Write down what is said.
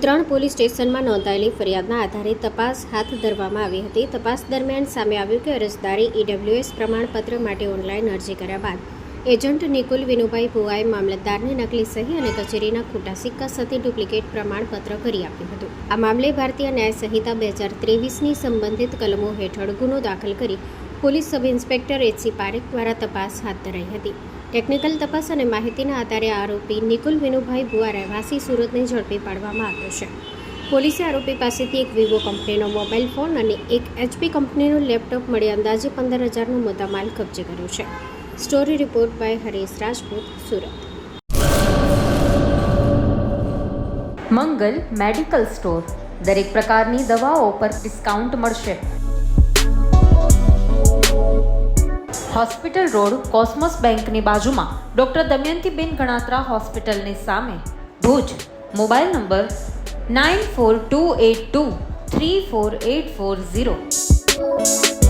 Uttarayan police સ્ટેશનમાં નોંધાયેલી ફરિયાદના આધારે તપાસ હાથ ધરવામાં આવી હતી. તપાસ દરમિયાન સામે આવ્યું કે અરજદારે EWS પ્રમાણપત્ર માટે ઓનલાઈન અરજી કર્યા બાદ એજન્ટ નિકુલ વિનુભાઈ ભુવાએ મામલતદારને નકલી સહી અને કચેરીના ખોટા સિક્કા સાથે ડુપ્લિકેટ પ્રમાણપત્ર કરી આપ્યું હતું. આ મામલે ભારતીય ન્યાય સંહિતા 2023ની સંબંધિત કલમો હેઠળ ગુનો દાખલ કરી police sub inspector HC Parekh દ્વારા તપાસ હાથ ધરાઈ હતી. ટેકનિકલ તપાસ અને માહિતીના આધારે આરોપી નિકુલ વિનુભાઈ ભુવા રહેવાસી સુરતને ઝડપી પાડવામાં આવ્યો છે. પોલીસે આરોપી પાસેથી એક વિવો કંપનીનો મોબાઈલ ફોન અને એક HP કંપનીનું લેપટોપ મળી અંદાજે 15,000નો મુદ્દામાલ કબજે કર્યો છે. Story report by Haresh Rajput, Surat. Mangal medical store. દરેક પ્રકારની દવાઓ પર ડિસ્કાઉન્ટ મળશે. હોસ્પિટલ રોડ, કોસ્મોસ બેંકની બાજુમાં, ડૉક્ટર દમયંતીબેન ગણાત્રા હોસ્પિટલની સામે, ભુજ. Mobile number 9428234840.